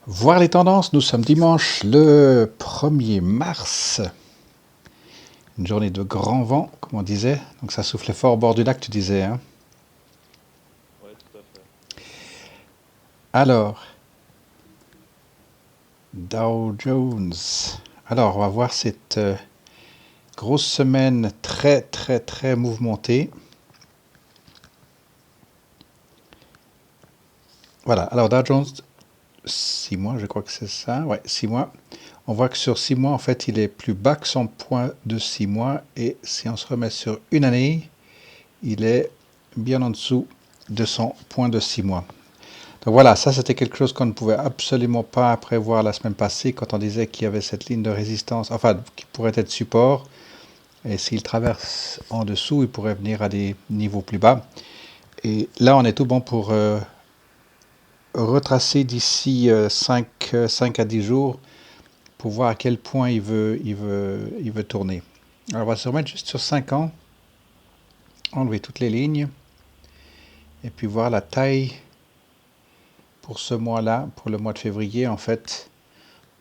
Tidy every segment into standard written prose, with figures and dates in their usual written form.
Voir les tendances, nous sommes dimanche le 1er mars. Une journée de grand vent, comme on disait. Donc ça soufflait fort au bord du lac, tu disais. Hein. Ouais, tout à fait. Alors, Dow Jones. Alors, on va voir cette grosse semaine très, très, très mouvementée. Voilà, alors Dow Jones, 6 mois, je crois que c'est ça. Ouais, 6 mois. On voit que sur 6 mois, en fait, il est plus bas que son point de 6 mois. Et si on se remet sur une année, il est bien en dessous de son point de 6 mois. Donc voilà, ça c'était quelque chose qu'on ne pouvait absolument pas prévoir la semaine passée quand on disait qu'il y avait cette ligne de résistance, enfin qui pourrait être support, et s'il traverse en dessous, il pourrait venir à des niveaux plus bas. Et là, on est tout bon pour retracer d'ici 5 à 10 jours pour voir à quel point il veut tourner. Alors on va se remettre juste sur 5 ans, enlever toutes les lignes, et puis voir la taille pour ce mois-là, pour le mois de février. En fait,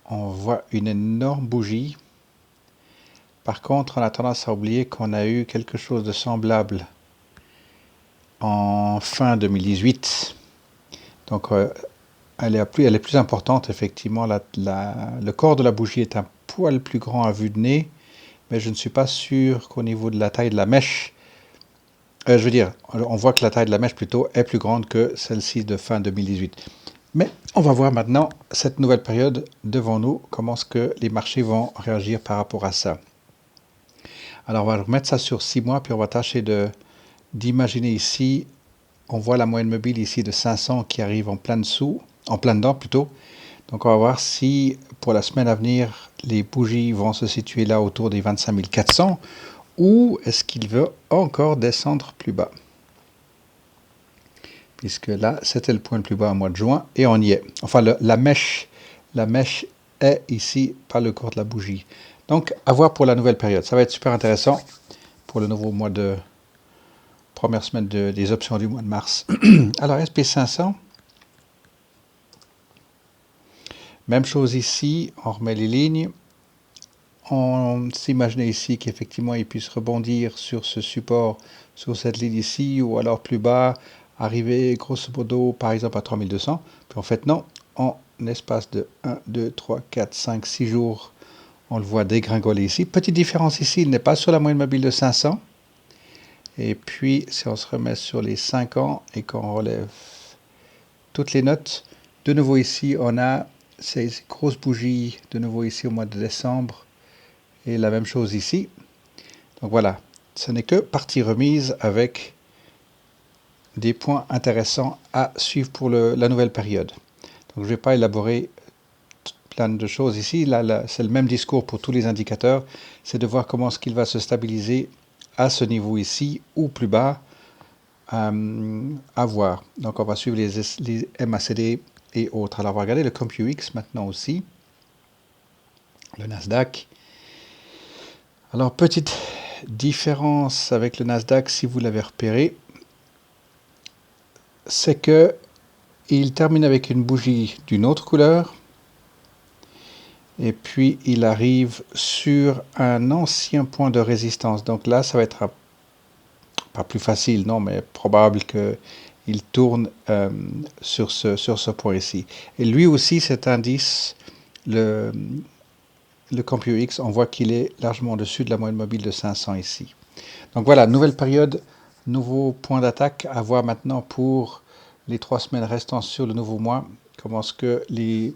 on voit une énorme bougie. Par contre, on a tendance à oublier qu'on a eu quelque chose de semblable en fin 2018. Donc, elle est plus importante, effectivement. Le corps de la bougie est un poil plus grand à vue de nez, mais je ne suis pas sûr qu'au niveau de la taille de la mèche, je veux dire, on voit que la taille de la mèche plutôt est plus grande que celle-ci de fin 2018. Mais on va voir maintenant cette nouvelle période devant nous, comment est-ce que les marchés vont réagir par rapport à ça. Alors on va remettre ça sur 6 mois, puis on va tâcher d'imaginer ici, on voit la moyenne mobile ici de 500 qui arrive en plein dessous, en plein dedans plutôt. Donc on va voir si pour la semaine à venir, les bougies vont se situer là autour des 25 400 ou est-ce qu'il veut encore descendre plus bas. Puisque là, c'était le point le plus bas au mois de juin et on y est. Enfin, la mèche est ici par le corps de la bougie. Donc, à voir pour la nouvelle période. Ça va être super intéressant pour le nouveau mois de première semaine des options du mois de mars. Alors, SP500, même chose ici, on remet les lignes. On s'imaginait ici qu'effectivement, il puisse rebondir sur ce support, sur cette ligne ici, ou alors plus bas, arriver grosso modo par exemple à 3200. Puis en fait, non, en espace de 1, 2, 3, 4, 5, 6 jours, on le voit dégringoler ici. Petite différence ici, il n'est pas sur la moyenne mobile de 500. Et puis, si on se remet sur les 5 ans et qu'on relève toutes les notes, de nouveau ici, on a ces grosses bougies, de nouveau ici au mois de décembre, et la même chose ici. Donc voilà, ce n'est que partie remise avec des points intéressants à suivre pour la nouvelle période. Donc je ne vais pas élaborer plein de choses ici. Là, c'est le même discours pour tous les indicateurs. C'est de voir comment est-ce qu'il va se stabiliser à ce niveau ici ou plus bas à voir. Donc on va suivre les MACD et autres. Alors on va regarder le CompuX maintenant aussi. Le Nasdaq. Alors petite différence avec le Nasdaq, si vous l'avez repéré, c'est que il termine avec une bougie d'une autre couleur et puis il arrive sur un ancien point de résistance. Donc là, ça va être pas plus facile, non, mais probable qu'il tourne sur ce point ici. Et lui aussi, cet indice, le CompuX, on voit qu'il est largement au-dessus de la moyenne mobile de 500 ici. Donc voilà, nouvelle période, nouveau point d'attaque à voir maintenant pour les 3 semaines restant sur le nouveau mois. Comment est-ce que les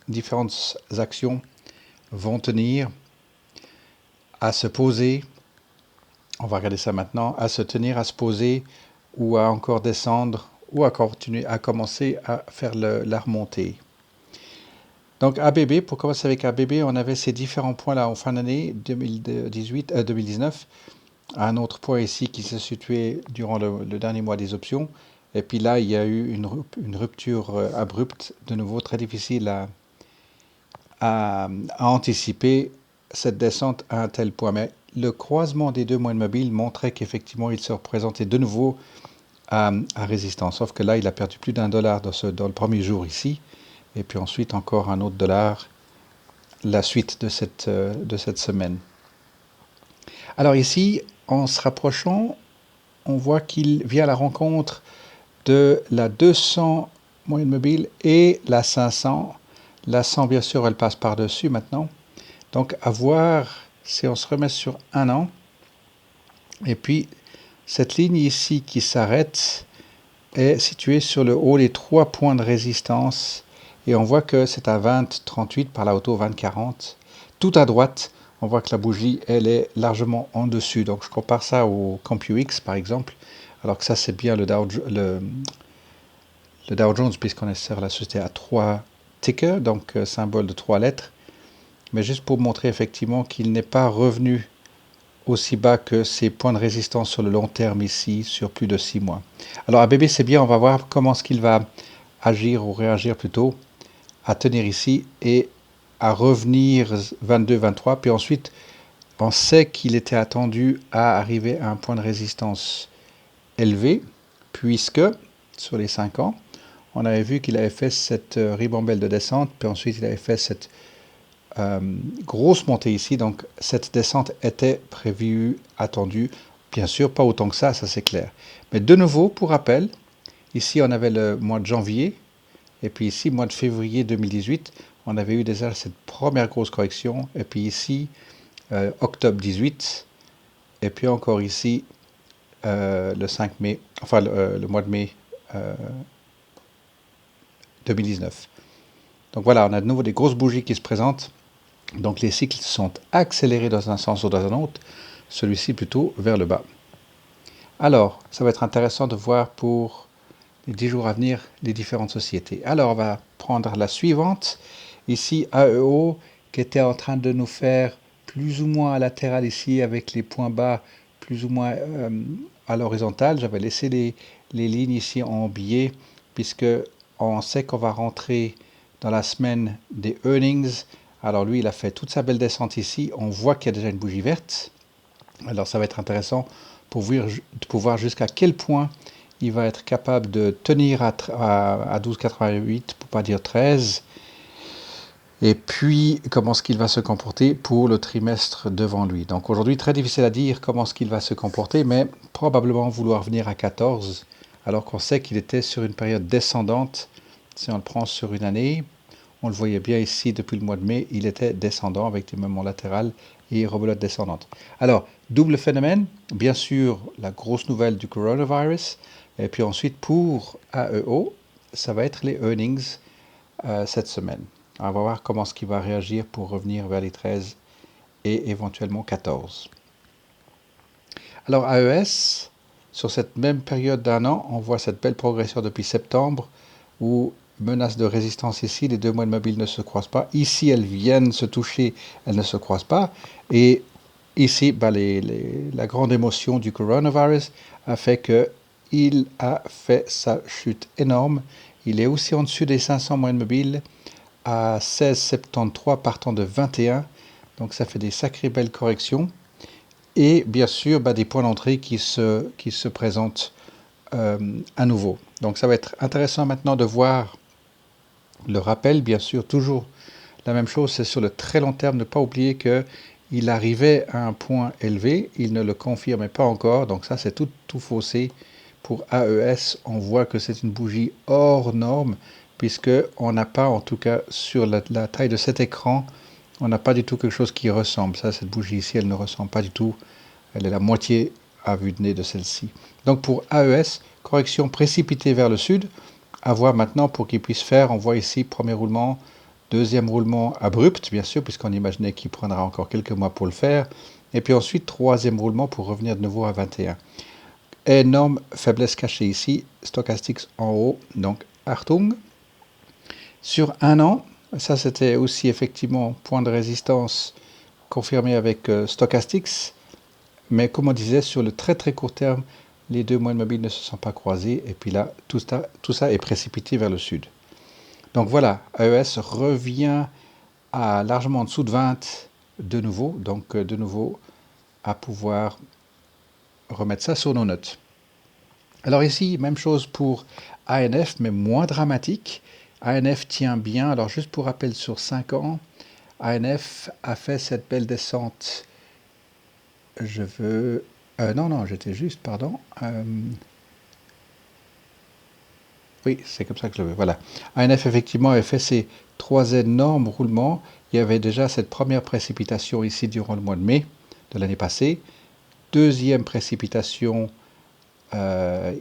différentes actions vont tenir à se poser. On va regarder ça maintenant, à se tenir, à se poser ou à encore descendre ou à continuer à commencer à faire la remontée. Donc ABB, pour commencer avec ABB, on avait ces différents points là en fin d'année 2019. Un autre point ici qui s'est situé durant le dernier mois des options. Et puis là, il y a eu une rupture abrupte, de nouveau très difficile à anticiper cette descente à un tel point. Mais le croisement des deux moyennes mobiles montrait qu'effectivement, il se représentait de nouveau à résistance. Sauf que là, il a perdu plus d'1 dollar dans le premier jour ici. et puis ensuite encore un autre dollar, la suite de cette semaine. Alors ici, en se rapprochant, on voit qu'il vient à la rencontre de la 200 moyenne mobile et la 500. La 100, bien sûr, elle passe par-dessus maintenant. Donc, à voir si on se remet sur un an. Et puis, cette ligne ici qui s'arrête est située sur le haut des 3 points de résistance. Et on voit que c'est à 20,38 par la auto 20,40. Tout à droite, on voit que la bougie, elle est largement en dessus. Donc, je compare ça au CompuX, par exemple. Alors que ça, c'est bien le Dow Jones, puisqu'on est sur la société à 3 tickers, donc symbole de 3 lettres. Mais juste pour montrer effectivement qu'il n'est pas revenu aussi bas que ces points de résistance sur le long terme ici, sur plus de 6 mois. Alors ABB, c'est bien, on va voir comment est-ce qu'il va agir ou réagir plutôt, à tenir ici et à revenir 22-23, puis ensuite on sait qu'il était attendu à arriver à un point de résistance élevé, puisque sur les 5 ans, on avait vu qu'il avait fait cette ribambelle de descente, puis ensuite il avait fait cette grosse montée ici. Donc cette descente était prévue, attendue. Bien sûr, pas autant que ça c'est clair. Mais de nouveau, pour rappel, ici on avait le mois de janvier, et puis ici, mois de février 2018, on avait eu déjà cette première grosse correction, et puis ici, octobre 18, et puis encore ici, le 5 mai, enfin le mois de mai 2019. Donc voilà, on a de nouveau des grosses bougies qui se présentent. Donc les cycles sont accélérés dans un sens ou dans un autre, celui-ci plutôt vers le bas. Alors, ça va être intéressant de voir pour les 10 jours à venir les différentes sociétés. Alors, on va prendre la suivante. Ici, AEO, qui était en train de nous faire plus ou moins à latéral ici, avec les points bas plus ou moins à l'horizontale. J'avais laissé les lignes ici en biais, puisque on sait qu'on va rentrer dans la semaine des earnings. Alors lui, il a fait toute sa belle descente ici. On voit qu'il y a déjà une bougie verte. Alors ça va être intéressant pour voir jusqu'à quel point il va être capable de tenir à 12,88, pour pas dire 13. Et puis, comment est-ce qu'il va se comporter pour le trimestre devant lui. Donc aujourd'hui, très difficile à dire comment est-ce qu'il va se comporter, mais probablement vouloir venir à 14, alors qu'on sait qu'il était sur une période descendante. Si on le prend sur une année, on le voyait bien ici depuis le mois de mai, il était descendant avec des mouvements latérales et rebelote descendante. Alors, double phénomène, bien sûr, la grosse nouvelle du coronavirus, et puis ensuite pour AEO, ça va être les earnings cette semaine. On va voir comment est-ce qu'il va réagir pour revenir vers les 13 et éventuellement 14. Alors AES, sur cette même période d'un an, on voit cette belle progression depuis septembre où menace de résistance ici, les 2 mois de mobile ne se croisent pas. Ici, elles viennent se toucher, elles ne se croisent pas. Et ici, la grande émotion du coronavirus a fait qu'il a fait sa chute énorme. Il est aussi en dessus des 500 moyennes mobiles à 16,73 partant de 21. Donc ça fait des sacrées belles corrections. Et bien sûr, des points d'entrée qui se présentent à nouveau. Donc ça va être intéressant maintenant de voir le rappel, bien sûr, toujours la même chose, c'est sur le très long terme, ne pas oublier qu'il arrivait à un point élevé, il ne le confirmait pas encore, donc ça c'est tout faussé. Pour AES, on voit que c'est une bougie hors norme, puisque on n'a pas, en tout cas sur la taille de cet écran, on n'a pas du tout quelque chose qui ressemble. Ça, cette bougie ici, elle ne ressemble pas du tout, elle est la moitié à vue de nez de celle-ci. Donc pour AES, correction précipitée vers le sud, à voir maintenant pour qu'il puisse faire, on voit ici premier roulement, deuxième roulement abrupt, bien sûr, puisqu'on imaginait qu'il prendra encore quelques mois pour le faire. Et puis ensuite, troisième roulement pour revenir de nouveau à 21. Énorme faiblesse cachée ici, Stochastics en haut, donc Achtung. Sur un an, ça c'était aussi effectivement point de résistance confirmé avec Stochastics. Mais comme on disait, sur le très très court terme, les 2 moyennes mobiles ne se sont pas croisés. Et puis là, tout ça est précipité vers le sud. Donc voilà, AES revient à largement en dessous de 20 de nouveau. Donc de nouveau à pouvoir remettre ça sur nos notes. Alors ici, même chose pour ANF, mais moins dramatique. ANF tient bien. Alors juste pour rappel, sur 5 ans, ANF a fait cette belle descente. Je veux... non, j'étais juste, pardon. Oui, c'est comme ça que je le veux. Voilà. ANF, effectivement, avait fait ces 3 énormes roulements. Il y avait déjà cette première précipitation ici durant le mois de mai de l'année passée. Deuxième précipitation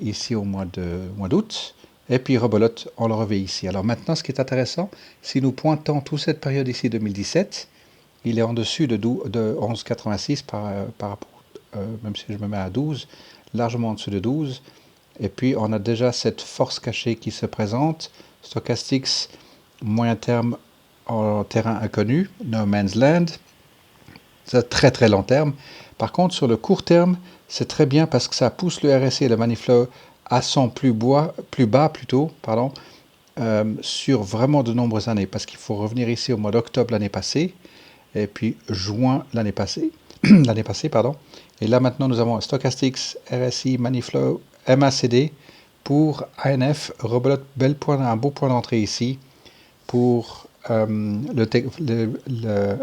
ici au mois d'août. Et puis rebelote, on le revêt ici. Alors maintenant, ce qui est intéressant, si nous pointons toute cette période ici 2017, il est en dessus de 11,86 par rapport, même si je me mets à 12, largement en dessous de 12. Et puis on a déjà cette force cachée qui se présente. Stochastics, moyen terme en terrain inconnu, no man's land. C'est très très long terme. Par contre, sur le court terme, c'est très bien parce que ça pousse le RSI et le money flow à son plus bas plutôt, sur vraiment de nombreuses années. Parce qu'il faut revenir ici au mois d'octobre l'année passée, et puis juin l'année passée, Et là maintenant, nous avons Stochastics, RSI, money flow, MACD pour ANF, rebelote, un beau point d'entrée ici pour le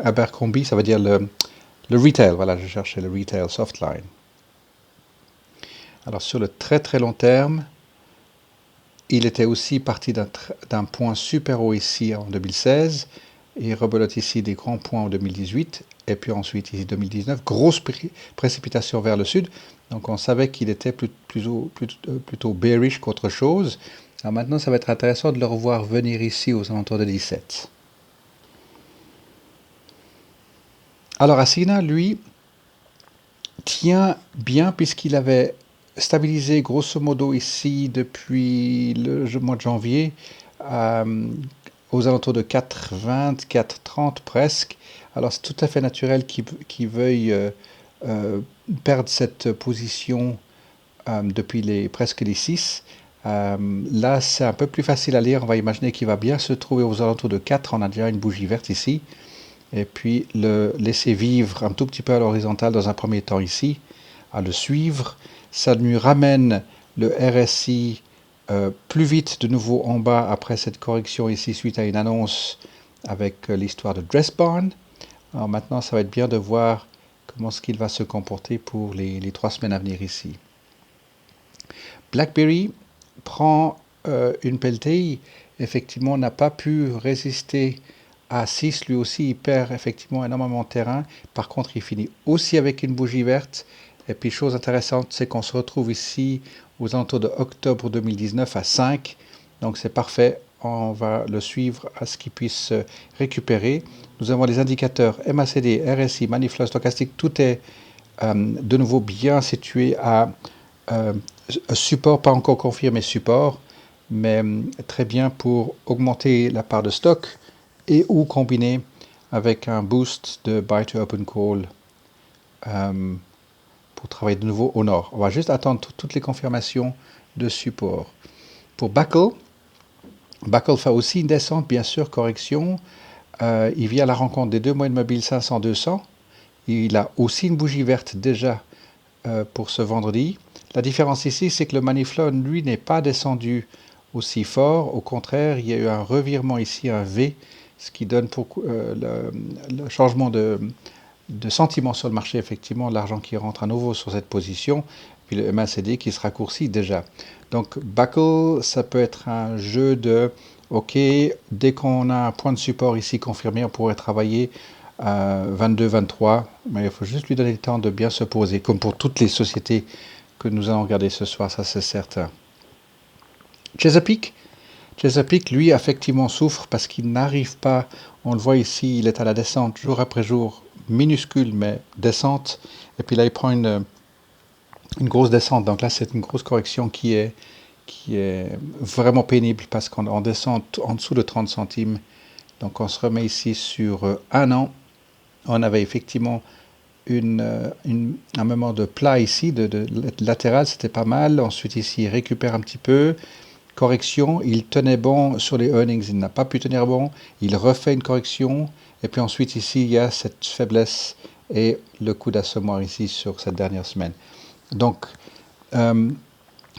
Abercrombie, ça veut dire le retail, voilà, je cherchais le retail softline. Alors sur le très très long terme, il était aussi parti d'un point super haut ici en 2016, et rebelote ici des grands points en 2018, et puis ensuite ici 2019, grosse précipitation vers le sud, donc on savait qu'il était plutôt bearish qu'autre chose. Alors maintenant, ça va être intéressant de le revoir venir ici aux alentours de 17. Alors Asina, lui, tient bien puisqu'il avait stabilisé grosso modo ici depuis le mois de janvier aux alentours de 4,20, 4,30 presque. Alors c'est tout à fait naturel qu'il veuille perdre cette position depuis presque les 6. Là, c'est un peu plus facile à lire. On va imaginer qu'il va bien se trouver aux alentours de 4. On a déjà une bougie verte ici. Et puis le laisser vivre un tout petit peu à l'horizontale dans un premier temps ici, à le suivre. Ça lui ramène le RSI plus vite de nouveau en bas après cette correction ici suite à une annonce avec l'histoire de Dress Barn. Alors maintenant, ça va être bien de voir comment ce qu'il va se comporter pour les 3 semaines à venir ici. BlackBerry prend une pelletée, effectivement n'a pas pu résister à 6, lui aussi il perd effectivement énormément de terrain. Par contre, il finit aussi avec une bougie verte. Et puis chose intéressante, c'est qu'on se retrouve ici aux alentours de octobre 2019 à 5. Donc c'est parfait, on va le suivre à ce qu'il puisse récupérer. Nous avons les indicateurs MACD, RSI, money flow, stochastique, tout est de nouveau bien situé à support, pas encore confirmé support, mais très bien pour augmenter la part de stock et ou combiner avec un boost de buy to open call pour travailler de nouveau au nord. On va juste attendre toutes les confirmations de support. Pour Buckle fait aussi une descente, bien sûr, correction. Il vient à la rencontre des 2 moyennes mobiles 500-200. Il a aussi une bougie verte déjà pour ce vendredi. La différence ici, c'est que le money flow, lui, n'est pas descendu aussi fort. Au contraire, il y a eu un revirement ici, un V, ce qui donne le changement de sentiment sur le marché, effectivement, l'argent qui rentre à nouveau sur cette position, puis le MACD qui se raccourcit déjà. Donc, Buckle, ça peut être un jeu de, OK, dès qu'on a un point de support ici confirmé, on pourrait travailler 22, 23, mais il faut juste lui donner le temps de bien se poser, comme pour toutes les sociétés que nous allons regarder ce soir, ça c'est certain. Chesapeake, lui, effectivement souffre parce qu'il n'arrive pas, on le voit ici, il est à la descente jour après jour, minuscule mais descente, et puis là il prend une grosse descente, donc là c'est une grosse correction qui est vraiment pénible parce qu'on descend en dessous de 30 centimes, donc on se remet ici sur 1 an. On avait effectivement un moment de plat ici, de latéral, c'était pas mal. Ensuite ici, il récupère un petit peu. Correction, il tenait bon sur les earnings, il n'a pas pu tenir bon. Il refait une correction. Et puis ensuite ici, il y a cette faiblesse et le coup d'assommoir ici sur cette dernière semaine. Donc,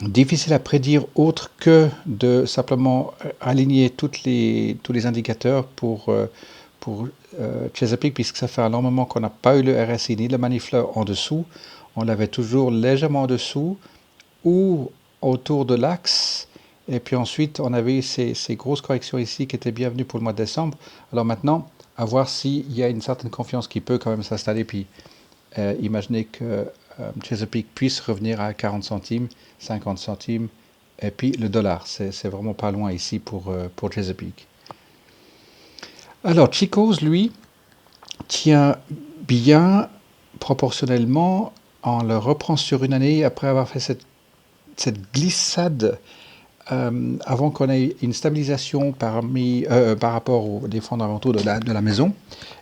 Difficile à prédire autre que de simplement aligner tous les indicateurs pour Chesapeake, puisque ça fait un long moment qu'on n'a pas eu le RSI ni le Manifla en dessous. On l'avait toujours légèrement en dessous ou autour de l'axe. Et puis ensuite, on avait ces grosses corrections ici qui étaient bienvenues pour le mois de décembre. Alors maintenant, à voir s'il y a une certaine confiance qui peut quand même s'installer. Puis imaginez que Chesapeake puisse revenir à 40 centimes, 50 centimes. Et puis le dollar, c'est vraiment pas loin ici pour Chesapeake. Alors Chico's, lui, tient bien proportionnellement. On le reprend sur une année après avoir fait cette glissade avant qu'on ait une stabilisation par rapport aux des fondamentaux de la maison.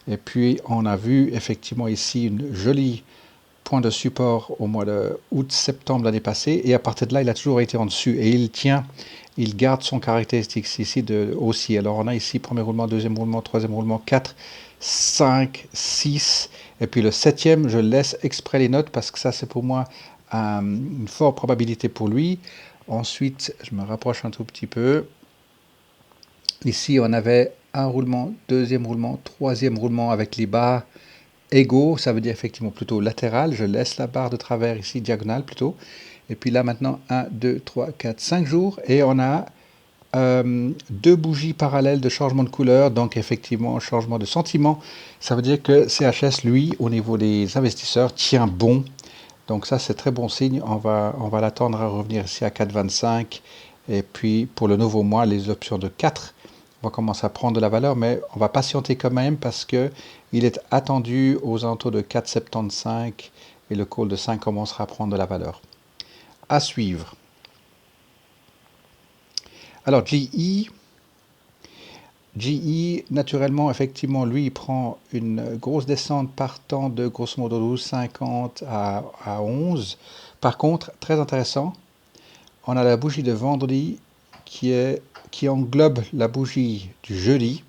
Et puis on a vu effectivement ici une jolie point de support au mois de août-septembre l'année passée, et à partir de là, il a toujours été en dessus, et il garde son caractéristique ici de haussier. Alors on a ici premier roulement, deuxième roulement, troisième roulement, 4, 5, 6, et puis le septième, je laisse exprès les notes, parce que ça c'est pour moi une forte probabilité pour lui. Ensuite, je me rapproche un tout petit peu. Ici, on avait un roulement, deuxième roulement, troisième roulement avec les barres égaux, ça veut dire effectivement plutôt latéral. Je laisse la barre de travers ici, diagonale plutôt. Et puis là maintenant, 1, 2, 3, 4, 5 jours. Et on a deux bougies parallèles de changement de couleur. Donc effectivement, changement de sentiment. Ça veut dire que CHS, lui, au niveau des investisseurs, tient bon. Donc ça, c'est très bon signe. On va l'attendre à revenir ici à 4,25. Et puis pour le nouveau mois, les options de 4 vont commencer à prendre de la valeur, mais on va patienter quand même parce que il est attendu aux alentours de 4,75 et le call de 5 commencera à prendre de la valeur. À suivre. Alors GE, naturellement, effectivement, lui, il prend une grosse descente partant de grosso modo 12,50 à 11. Par contre, très intéressant, on a la bougie de vendredi qui englobe la bougie du jeudi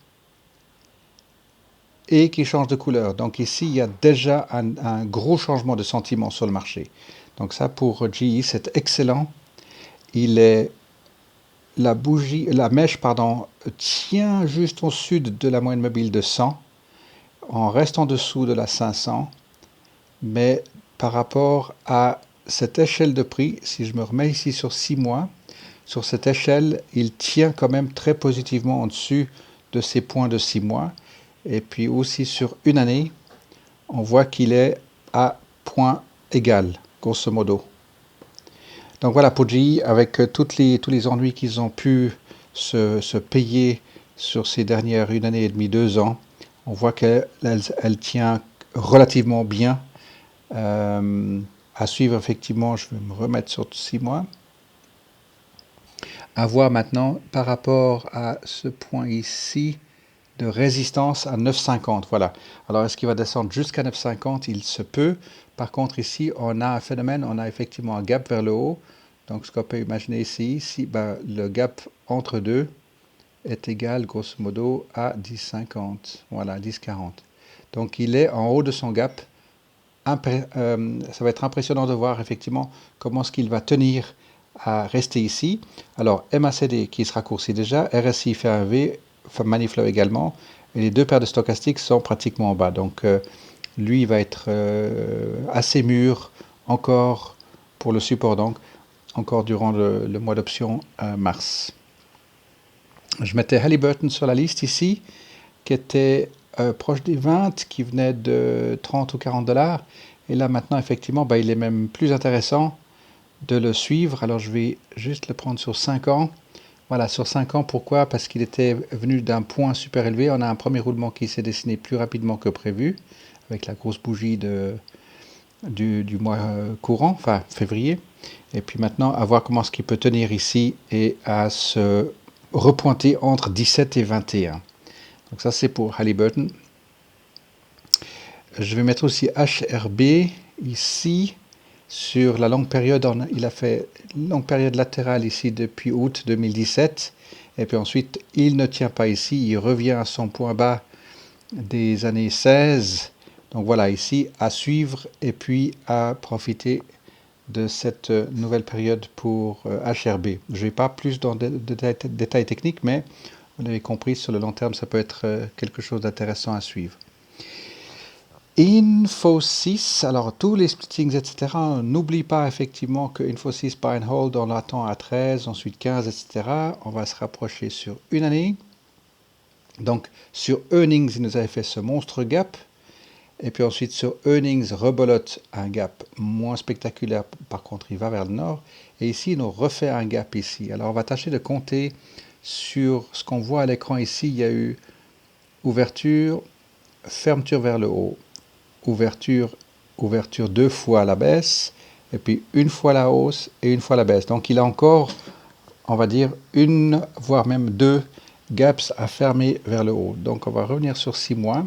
et qui change de couleur. Donc ici, il y a déjà un gros changement de sentiment sur le marché. Donc ça, pour GE, c'est excellent. La mèche, tient juste au sud de la moyenne mobile de 100. On reste en dessous de la 500. Mais par rapport à cette échelle de prix, si je me remets ici sur 6 mois, sur cette échelle, il tient quand même très positivement en dessus de ces points de 6 mois. Et puis aussi sur une année, on voit qu'il est à point égal, grosso modo. Donc voilà pour GE, avec tous les ennuis qu'ils ont pu se payer sur ces dernières une année et demie, 2 ans, on voit qu'elle tient relativement bien. À suivre, effectivement, je vais me remettre sur 6 mois. À voir maintenant par rapport à ce point ici de résistance à 9,50. Voilà. Alors, est-ce qu'il va descendre jusqu'à 9,50? Il se peut. Par contre, ici, on a un phénomène, on a effectivement un gap vers le haut. Donc, ce qu'on peut imaginer ici, le gap entre deux est égal, grosso modo, à 10,50. Voilà, 10,40. Donc, il est en haut de son gap. Ça va être impressionnant de voir effectivement comment est-ce qu'il va tenir à rester ici. Alors, MACD qui se raccourcit déjà, RSI fait un V, Maniflow également, et les deux paires de stochastiques sont pratiquement en bas. Donc, lui, il va être assez mûr encore pour le support, donc encore durant le mois d'option mars. Je mettais Halliburton sur la liste ici, qui était proche des 20, qui venait de 30 ou 40 dollars. Et là, maintenant, effectivement, il est même plus intéressant de le suivre. Alors, je vais juste le prendre sur 5 ans. Voilà, sur 5 ans, pourquoi? Parce qu'il était venu d'un point super élevé. On a un premier roulement qui s'est dessiné plus rapidement que prévu, avec la grosse bougie du mois courant, enfin février. Et puis maintenant, à voir comment ce qu'il peut tenir ici et à se repointer entre 17 et 21. Donc ça, c'est pour Halliburton. Je vais mettre aussi HRB ici. Sur la longue période, il a fait une longue période latérale ici depuis août 2017. Et puis ensuite, il ne tient pas ici. Il revient à son point bas des années 16. Donc voilà, ici, à suivre et puis à profiter de cette nouvelle période pour HRB. Je ne vais pas plus dans des détails techniques, mais vous l'avez compris, sur le long terme, ça peut être quelque chose d'intéressant à suivre. Infosys, alors tous les splittings, etc. N'oublie pas effectivement que Infosys buy and hold, on l'attend à 13, ensuite 15, etc. On va se rapprocher sur une année. Donc sur earnings, il nous avait fait ce monstre gap. Et puis ensuite sur earnings, rebolote un gap moins spectaculaire. Par contre, il va vers le nord. Et ici, il nous refait un gap ici. Alors on va tâcher de compter sur ce qu'on voit à l'écran ici. Il y a eu ouverture, fermeture vers le haut. Ouverture, ouverture 2 fois la baisse, et puis une fois la hausse et une fois la baisse. Donc il a encore, on va dire, une, voire même 2 gaps à fermer vers le haut. Donc on va revenir sur 6 mois.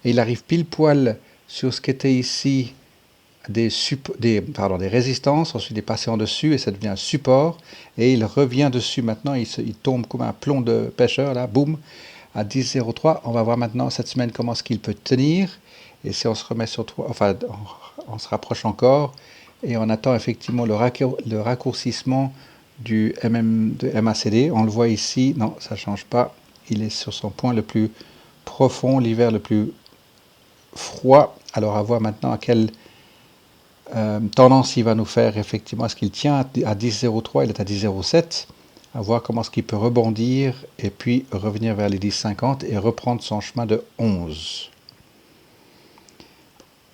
Et il arrive pile poil sur ce qui était ici des résistances, ensuite il est passé en dessus et ça devient un support. Et il revient dessus maintenant, il tombe comme un plomb de pêcheur, là, boum, à 10,03. On va voir maintenant cette semaine comment est-ce qu'il peut tenir. Et si on se remet sur 3, enfin, on se rapproche encore et on attend effectivement le raccourcissement du MACD. On le voit ici, non, ça ne change pas. Il est sur son point le plus profond, l'hiver le plus froid. Alors à voir maintenant à quelle tendance il va nous faire effectivement. Est-ce qu'il tient à 10,03? Il est à 10,07. À voir comment est-ce qu'il peut rebondir et puis revenir vers les 10,50 et reprendre son chemin de 11.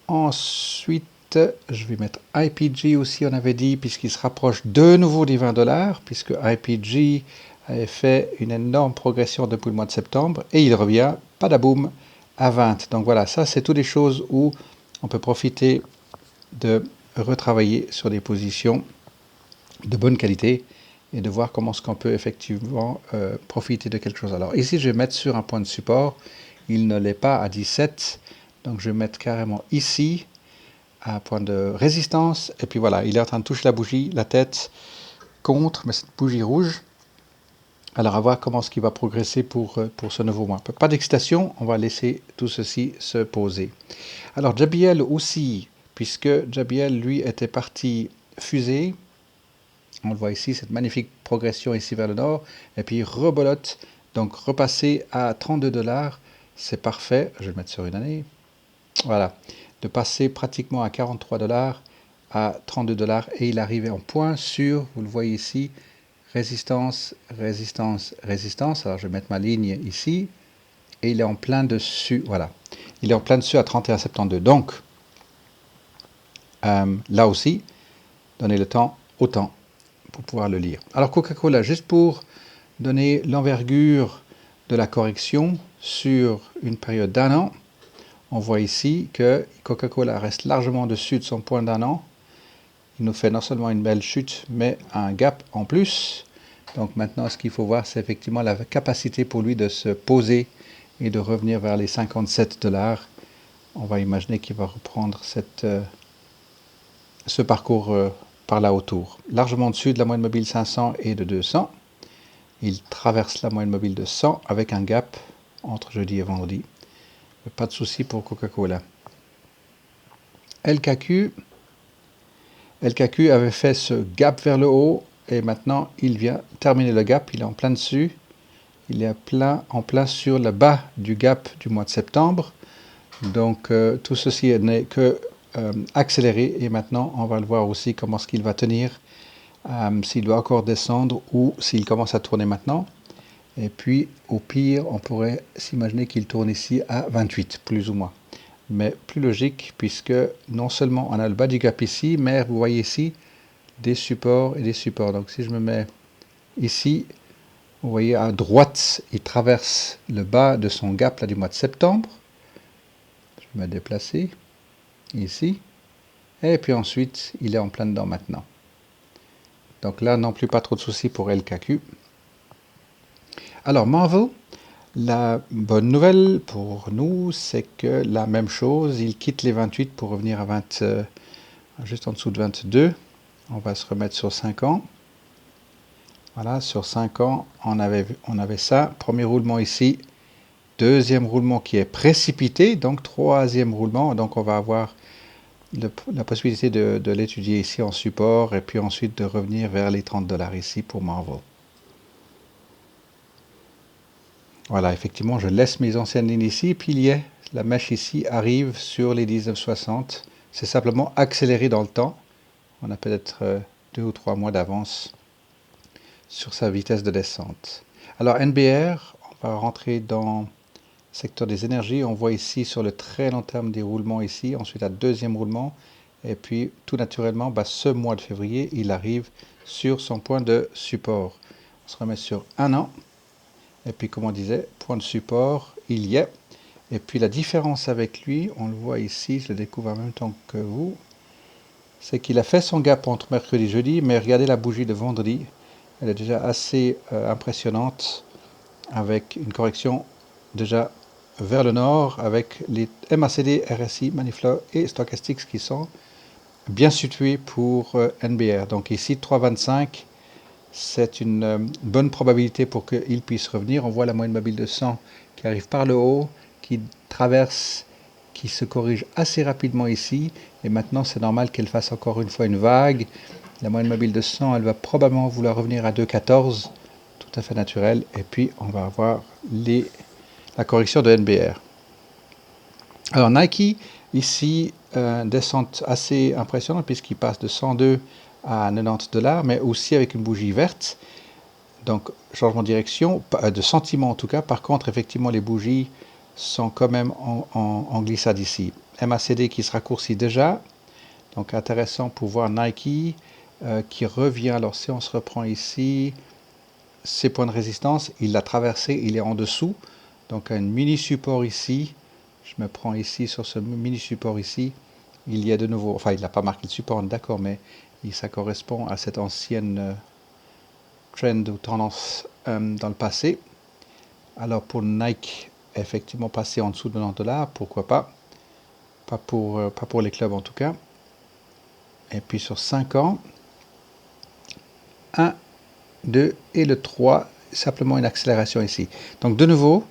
Ensuite, je vais mettre IPG aussi, on avait dit, puisqu'il se rapproche de nouveau des 20 $, puisque IPG avait fait une énorme progression depuis le mois de septembre, et il revient, padaboum, à 20. Donc voilà, ça c'est toutes des choses où on peut profiter de retravailler sur des positions de bonne qualité et de voir comment est-ce qu'on peut effectivement profiter de quelque chose. Alors ici, je vais mettre sur un point de support. Il ne l'est pas à 17, donc je vais mettre carrément ici un point de résistance. Et puis voilà, il est en train de toucher la bougie, la tête contre, mais cette bougie rouge. Alors à voir comment est-ce qu'il va progresser pour ce nouveau mois. Pas d'excitation, on va laisser tout ceci se poser. Alors JBL aussi, puisque JBL lui était parti fusée. On le voit ici, cette magnifique progression ici vers le nord. Et puis rebolote, donc repasser à 32 $. C'est parfait. Je vais le mettre sur une année. Voilà. De passer pratiquement à 43 $, à 32 $. Et il arrivait en point sur, vous le voyez ici, résistance, résistance, résistance. Alors je vais mettre ma ligne ici. Et il est en plein dessus. Voilà. Il est en plein dessus à 31,72. Donc, là aussi, donnez le temps au temps pour pouvoir le lire. Alors Coca-Cola, juste pour donner l'envergure de la correction sur une période d'un an, on voit ici que Coca-Cola reste largement au-dessus de son point d'un an. Il nous fait non seulement une belle chute, mais un gap en plus. Donc maintenant, ce qu'il faut voir, c'est effectivement la capacité pour lui de se poser et de revenir vers les 57 $. On va imaginer qu'il va reprendre ce parcours par là autour. Largement au-dessus de la moyenne mobile 500 et de 200. Il traverse la moyenne mobile de 100 avec un gap entre jeudi et vendredi. Pas de souci pour Coca-Cola. LKQ avait fait ce gap vers le haut et maintenant il vient terminer le gap. Il est en plein dessus. Il est en plein sur le bas du gap du mois de septembre. Donc tout ceci n'est que accéléré et maintenant on va le voir aussi comment est-ce qu'il va tenir, s'il doit encore descendre ou s'il commence à tourner maintenant. Et puis au pire on pourrait s'imaginer qu'il tourne ici à 28 plus ou moins, mais plus logique puisque non seulement on a le bas du gap ici, mais vous voyez ici des supports et des supports. Donc si je me mets ici, vous voyez à droite il traverse le bas de son gap là du mois de septembre. Je vais me déplacer ici. Et puis ensuite, il est en plein dedans maintenant. Donc là, non plus pas trop de soucis pour LKQ. Alors, Marvel, la bonne nouvelle pour nous, c'est que la même chose, il quitte les 28 pour revenir à 20, juste en dessous de 22. On va se remettre sur 5 ans. Voilà, sur 5 ans, on avait ça. Premier roulement ici. Deuxième roulement qui est précipité, donc troisième roulement. Donc on va avoir la possibilité de l'étudier ici en support et puis ensuite de revenir vers les $30 ici pour Marvel. Voilà, effectivement, je laisse mes anciennes lignes ici, puis il y est, la mèche ici arrive sur les 19,60. C'est simplement accéléré dans le temps. On a peut-être 2 ou 3 mois d'avance sur sa vitesse de descente. Alors NBR, on va rentrer dans le secteur des énergies. On voit ici sur le très long terme des roulements ici, ensuite un deuxième roulement. Et puis tout naturellement, ce mois de février, il arrive sur son point de support. On se remet sur un an. Et puis, comme on disait, point de support, il y est. Et puis, la différence avec lui, on le voit ici, je le découvre en même temps que vous, c'est qu'il a fait son gap entre mercredi et jeudi, mais regardez la bougie de vendredi. Elle est déjà assez impressionnante, avec une correction déjà vers le nord, avec les MACD, RSI, Manifla et Stochastics qui sont bien situés pour NBR. Donc ici, 3,25. C'est une bonne probabilité pour qu'il puisse revenir. On voit la moyenne mobile de 100 qui arrive par le haut, qui traverse, qui se corrige assez rapidement ici. Et maintenant, c'est normal qu'elle fasse encore une fois une vague. La moyenne mobile de 100, elle va probablement vouloir revenir à 2,14, tout à fait naturel. Et puis, on va avoir la correction de NBR. Alors, Nike, ici, descente assez impressionnante puisqu'il passe de 102 à $90, mais aussi avec une bougie verte. Donc, changement de direction, de sentiment en tout cas. Par contre, effectivement, les bougies sont quand même en glissade ici. MACD qui se raccourcit déjà. Donc, intéressant pour voir Nike qui revient. Alors, si on se reprend ici, ses points de résistance, il l'a traversé, il est en dessous. Donc, un mini support ici. Je me prends ici sur ce mini support ici. Il y a de nouveau, enfin, il n'a pas marqué le support, d'accord, mais ça correspond à cette ancienne trend ou tendance dans le passé. Alors pour Nike, effectivement passer en dessous de $90, pourquoi pas. Pas pour les clubs en tout cas. Et puis sur 5 ans, 1, 2 et le 3, simplement une accélération ici. Donc de nouveau,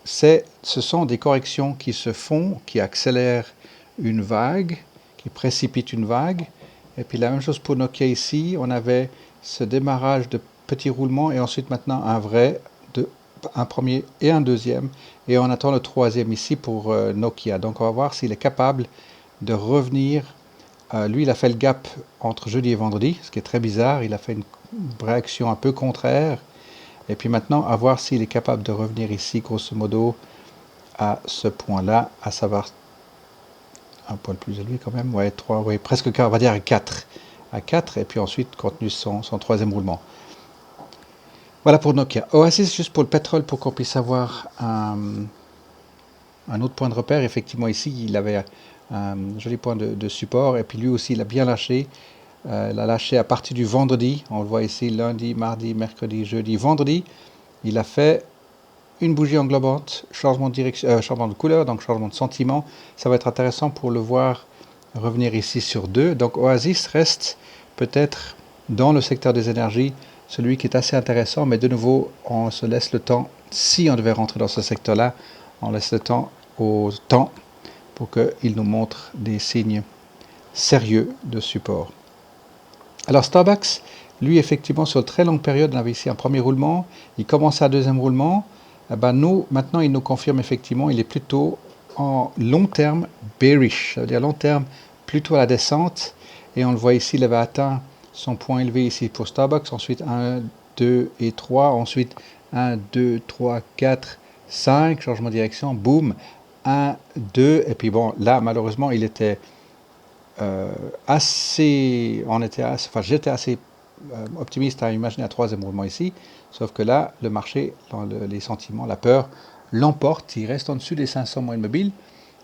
ce sont des corrections qui se font, qui accélèrent une vague, qui précipitent une vague. Et puis la même chose pour Nokia ici, on avait ce démarrage de petits roulements et ensuite maintenant un premier et un deuxième. Et on attend le troisième ici pour Nokia. Donc on va voir s'il est capable de revenir. Lui, il a fait le gap entre jeudi et vendredi, ce qui est très bizarre. Il a fait une réaction un peu contraire. Et puis maintenant, à voir s'il est capable de revenir ici, grosso modo, à ce point-là, à savoir un poil plus élevé quand même, ouais, 3, ouais, presque, on va dire à 4. À 4, et puis ensuite, contenu son troisième roulement. Voilà pour Nokia. Oasis, juste pour le pétrole, pour qu'on puisse avoir un autre point de repère. Effectivement, ici, il avait un joli point de support, et puis lui aussi, il a bien lâché. Il a lâché à partir du vendredi. On le voit ici, lundi, mardi, mercredi, jeudi, vendredi. Il a fait une bougie englobante, changement de direction, changement de couleur, donc changement de sentiment. Ça va être intéressant pour le voir revenir ici sur 2. Donc Oasis reste peut-être dans le secteur des énergies celui qui est assez intéressant, mais de nouveau, on se laisse le temps. Si on devait rentrer dans ce secteur-là, on laisse le temps au temps pour qu'il nous montre des signes sérieux de support. Alors Starbucks, lui, effectivement, sur une très longue période, on avait ici un premier roulement, il commence un deuxième roulement. Nous, maintenant, il nous confirme effectivement, il est plutôt en long terme bearish, ça veut dire long terme plutôt à la descente. Et on le voit ici, il avait atteint son point élevé ici pour Starbucks, ensuite 1, 2 et 3, ensuite 1, 2, 3, 4, 5, changement de direction, boum, 1, 2, et puis bon, là, malheureusement, il était j'étais assez optimiste à imaginer un troisième mouvement ici, sauf que là, le marché, les sentiments, la peur, l'emporte, il reste en dessus des 500 moyennes mobiles,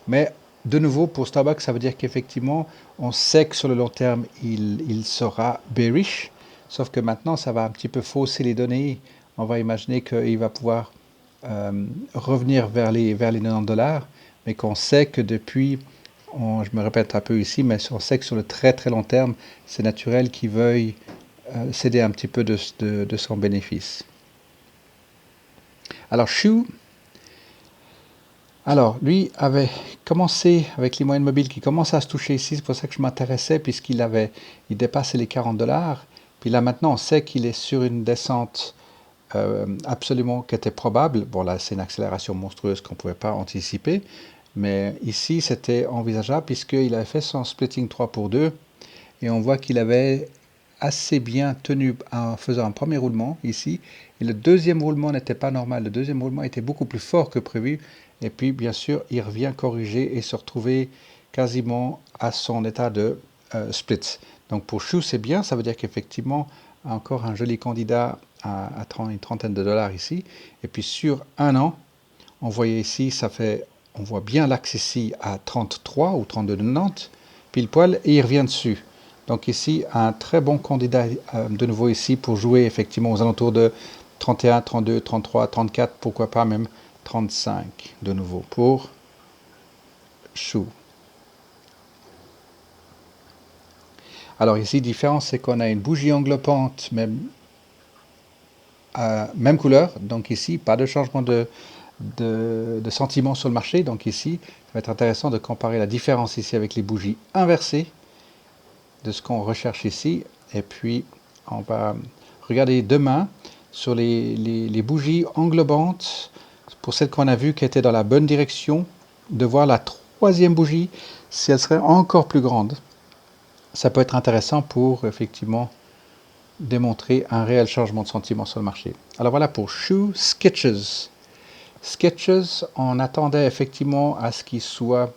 mais de nouveau, pour Starbucks, ça veut dire qu'effectivement, on sait que sur le long terme, il sera bearish, sauf que maintenant, ça va un petit peu fausser les données. On va imaginer qu'il va pouvoir revenir vers les $90, mais qu'on sait que depuis, je me répète un peu ici, mais on sait que sur le très très long terme, c'est naturel qu'il veuille céder un petit peu de son bénéfice. Alors, Shoe, Alors, lui avait commencé avec les moyennes mobiles qui commençaient à se toucher ici, c'est pour ça que je m'intéressais, il dépassait les 40 $. Puis là maintenant, on sait qu'il est sur une descente absolument qui était probable. Bon là, c'est une accélération monstrueuse qu'on ne pouvait pas anticiper, mais ici c'était envisageable puisqu'il avait fait son splitting 3 pour 2 et on voit qu'il avait assez bien tenu en faisant un premier roulement ici, et le deuxième roulement n'était pas normal, le deuxième roulement était beaucoup plus fort que prévu, et puis bien sûr il revient corriger et se retrouver quasiment à son état de split. Donc pour Chou c'est bien, ça veut dire qu'effectivement encore un joli candidat à une trentaine de dollars ici, et puis sur un an, on voyait ici, on voit bien l'axe ici à 33 ou 32,90, pile poil, et il revient dessus. Donc ici, un très bon candidat de nouveau ici pour jouer effectivement aux alentours de 31, 32, 33, 34, pourquoi pas même 35 de nouveau pour Chou. Alors ici, différence, c'est qu'on a une bougie englobante, même couleur. Donc ici, pas de changement de sentiment sur le marché. Donc ici, ça va être intéressant de comparer la différence ici avec les bougies inversées de ce qu'on recherche ici. Et puis, on va regarder demain sur les bougies englobantes, pour celles qu'on a vues qui étaient dans la bonne direction, de voir la troisième bougie, si elle serait encore plus grande. Ça peut être intéressant pour, effectivement, démontrer un réel changement de sentiment sur le marché. Alors voilà pour Chou Sketches. Sketches, on attendait effectivement à ce qu'il soit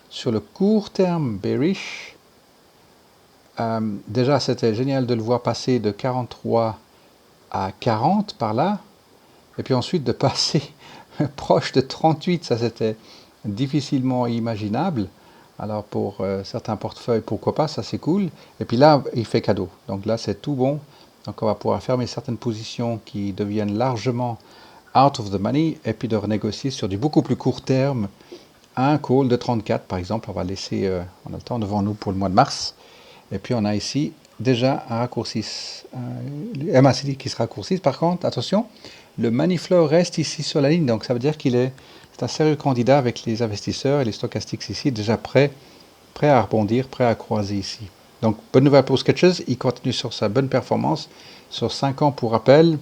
sur le court terme bearish. Déjà, c'était génial de le voir passer de 43 à 40 par là, et puis ensuite de passer proche de 38, ça c'était difficilement imaginable. Alors pour certains portefeuilles, pourquoi pas, ça c'est cool. Et puis là, il fait cadeau. Donc là, c'est tout bon. Donc on va pouvoir fermer certaines positions qui deviennent largement out of the money, et puis de renégocier sur du beaucoup plus court terme. Un call de 34 par exemple, on va laisser, on a le temps devant nous pour le mois de mars. Et puis on a ici déjà un raccourci, le MACD qui se raccourcit. Par contre, attention, le money flow reste ici sur la ligne, donc ça veut dire c'est un sérieux candidat avec les investisseurs et les stochastiques ici, déjà prêt à rebondir, prêt à croiser ici. Donc bonne nouvelle pour Sketches, il continue sur sa bonne performance, sur 5 ans pour rappel.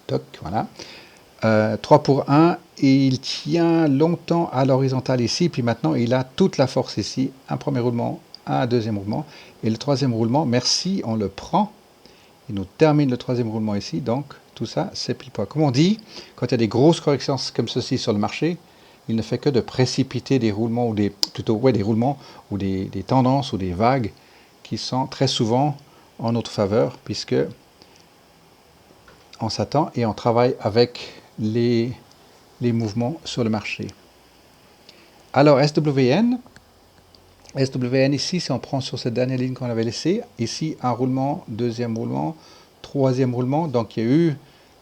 Toc, voilà. 3 pour 1, et il tient longtemps à l'horizontale ici, puis maintenant il a toute la force ici, un premier roulement, un deuxième roulement, et le troisième roulement, merci, on le prend, il nous termine le troisième roulement ici, donc tout ça c'est pile poil. Comme on dit, quand il y a des grosses corrections comme ceci sur le marché, il ne fait que de précipiter des roulements, des roulements, ou des tendances, ou des vagues, qui sont très souvent en notre faveur, puisque on s'attend et on travaille avec les mouvements sur le marché. Alors SWN ici, si on prend sur cette dernière ligne qu'on avait laissée, ici un roulement, deuxième roulement, troisième roulement, donc il y a eu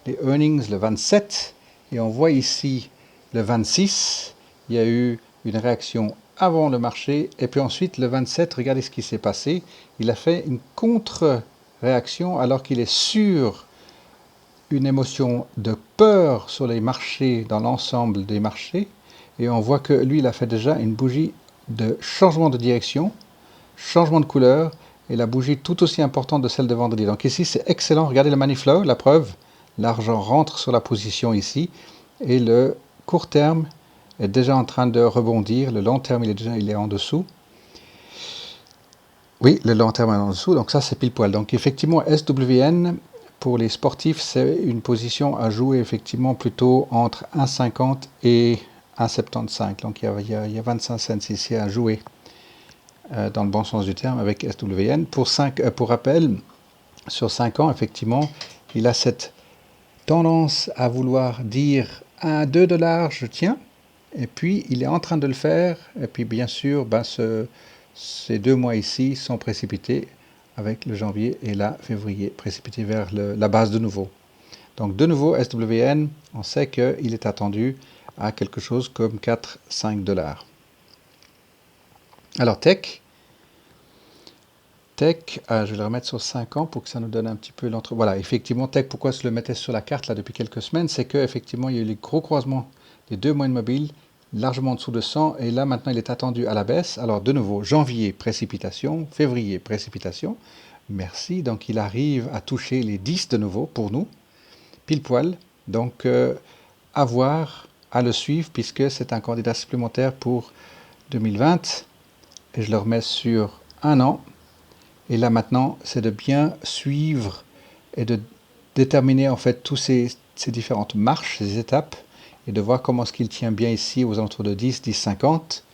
les earnings le 27, et on voit ici le 26, il y a eu une réaction avant le marché, et puis ensuite le 27, regardez ce qui s'est passé, il a fait une contre-réaction alors qu'il est sur une émotion de peur sur les marchés, dans l'ensemble des marchés, et on voit que lui, il a fait déjà une bougie de changement de direction, changement de couleur, et la bougie tout aussi importante de celle de vendredi. Donc ici, c'est excellent. Regardez le money flow, la preuve. L'argent rentre sur la position ici, et le court terme est déjà en train de rebondir. Le long terme, il est en dessous. Oui, le long terme est en dessous, donc ça, c'est pile poil. Donc effectivement, SWN, pour les sportifs, c'est une position à jouer effectivement plutôt entre 1,50 et 1,75. Donc il y a 25 cents ici à jouer dans le bon sens du terme avec SWN. Pour rappel, sur 5 ans, effectivement, il a cette tendance à vouloir dire à 2 $, je tiens. Et puis il est en train de le faire. Et puis bien sûr, ces 2 mois ici sont précipités avec le janvier et la février, précipités vers la base de nouveau. Donc de nouveau, SWN, on sait qu'il est attendu à quelque chose comme 4-5 $. Alors Tech, je vais le remettre sur 5 ans pour que ça nous donne un petit peu l'entre... Voilà, effectivement, Tech, pourquoi je le mettais sur la carte là depuis quelques semaines, c'est qu'effectivement, il y a eu les gros croisements les deux moyennes mobiles largement en dessous de 100, et là maintenant il est attendu à la baisse. Alors de nouveau, janvier, précipitation, février, précipitation, merci, donc il arrive à toucher les 10 de nouveau pour nous, pile poil, donc à voir, à le suivre, puisque c'est un candidat supplémentaire pour 2020, et je le remets sur un an, et là maintenant c'est de bien suivre et de déterminer en fait tous ces différentes marches, ces étapes, et de voir comment est-ce qu'il tient bien ici aux alentours de 10, 10, 50,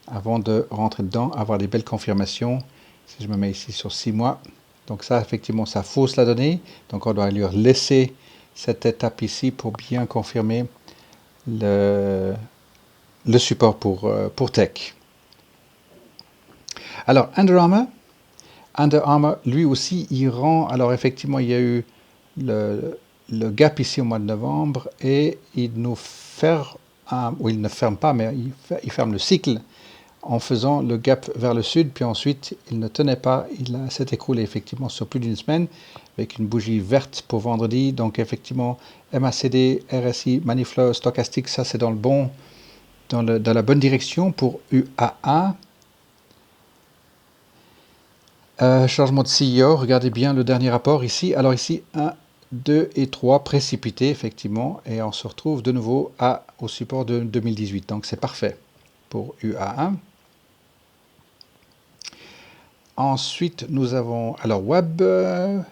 avant de rentrer dedans, avoir des belles confirmations. Si je me mets ici sur 6 mois, donc ça effectivement ça fausse la donnée, donc on doit lui laisser cette étape ici pour bien confirmer le support pour tech. Alors Under Armour, lui aussi, il rend. Alors effectivement, il y a eu le gap ici au mois de novembre et il nous ferme, ou il ne ferme pas, mais il ferme le cycle en faisant le gap vers le sud, puis ensuite il ne tenait pas, il s'est écroulé effectivement sur plus d'une semaine avec une bougie verte pour vendredi. Donc effectivement, MACD, RSI, Maniflow, Stochastic, ça c'est dans la bonne direction pour UAA. Changement de CEO, regardez bien le dernier rapport ici. Alors ici, 1, 2 et 3 précipités, effectivement, et on se retrouve de nouveau au support de 2018. Donc c'est parfait pour UA1. Ensuite, nous avons, alors Web, je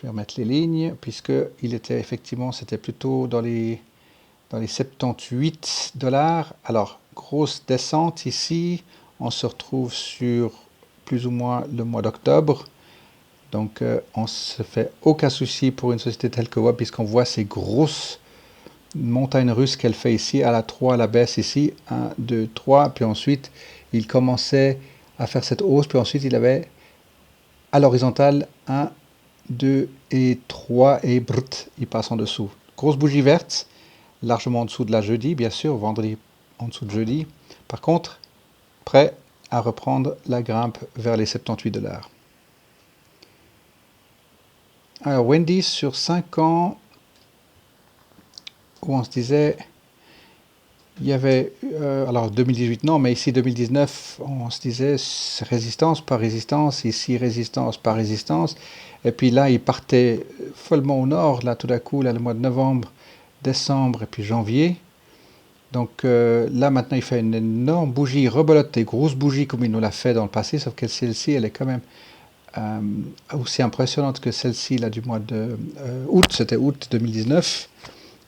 vais remettre les lignes, puisqu'il était effectivement, c'était plutôt dans les 78 $. Alors, grosse descente ici, on se retrouve sur plus ou moins le mois d'octobre. Donc, on ne se fait aucun souci pour une société telle que Web, puisqu'on voit ces grosses montagnes russes qu'elle fait ici, à la 3, à la baisse ici, 1, 2, 3, puis ensuite, il commençait à faire cette hausse, puis ensuite, il avait à l'horizontale 1, 2 et 3, et brut, il passe en dessous. Grosse bougie verte, largement en dessous de la jeudi, bien sûr, vendredi en dessous de jeudi. Par contre, prêt à reprendre la grimpe vers les 78 $. Alors, Wendy's sur 5 ans, où on se disait, il y avait, alors 2018 non, mais ici 2019, on se disait résistance par résistance, ici résistance par résistance, et puis là, il partait follement au nord, là tout d'un coup, là, le mois de novembre, décembre et puis janvier. Donc là maintenant il fait une énorme bougie rebelote, des grosses bougies comme il nous l'a fait dans le passé, sauf que celle-ci elle est quand même aussi impressionnante que celle-ci là du mois de août, c'était août 2019.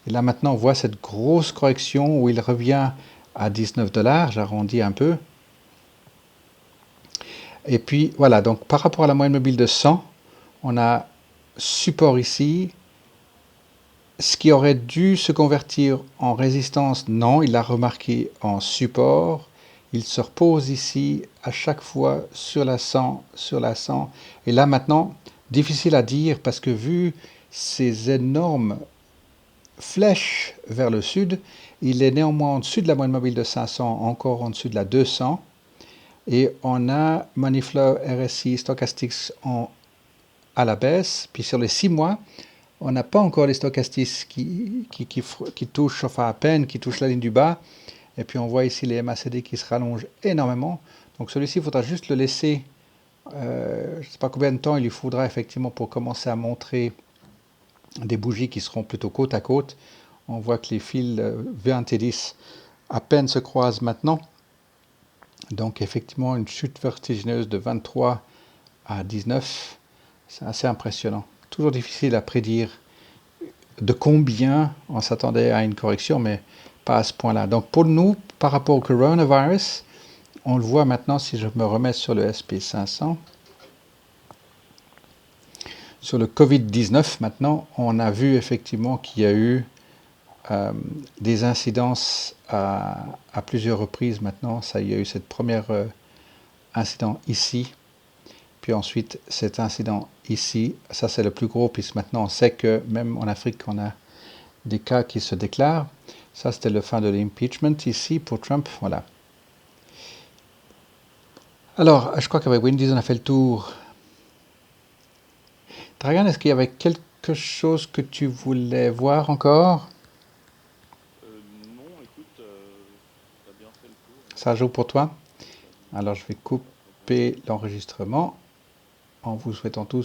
Et là maintenant on voit cette grosse correction où il revient à 19 $, j'arrondis un peu. Et puis voilà, donc par rapport à la moyenne mobile de 100, on a support ici. Ce qui aurait dû se convertir en résistance, non, il l'a remarqué en support. Il se repose ici à chaque fois sur la 100, sur la 100. Et là maintenant, difficile à dire parce que vu ces énormes flèches vers le sud, il est néanmoins en dessus de la moyenne mobile de 500, encore en dessus de la 200. Et on a Moneyflow, RSI, Stochastics à la baisse. Puis sur les 6 mois, on n'a pas encore les stochastiques qui touchent, enfin à peine, qui touchent la ligne du bas. Et puis on voit ici les MACD qui se rallongent énormément. Donc celui-ci, il faudra juste le laisser, je ne sais pas combien de temps il lui faudra effectivement pour commencer à montrer des bougies qui seront plutôt côte à côte. On voit que les fils V1 et 10 à peine se croisent maintenant. Donc effectivement, une chute vertigineuse de 23 à 19, c'est assez impressionnant. Toujours difficile à prédire de combien on s'attendait à une correction, mais pas à ce point-là. Donc pour nous, par rapport au coronavirus, on le voit maintenant si je me remets sur le SP500. Sur le Covid-19, maintenant, on a vu effectivement qu'il y a eu des incidences à plusieurs reprises maintenant. Ça, il y a eu cette première incident ici, puis ensuite cet incident ici. Ça, c'est le plus gros, puisque maintenant on sait que même en Afrique, on a des cas qui se déclarent. Ça, c'était le fin de l'impeachment ici pour Trump. Voilà. Alors, je crois qu'avec Wendy's, on a fait le tour. Dragan, est-ce qu'il y avait quelque chose que tu voulais voir encore? Ça joue pour toi? Vas-y. Alors je vais Ok. couper l'enregistrement en vous souhaitant tous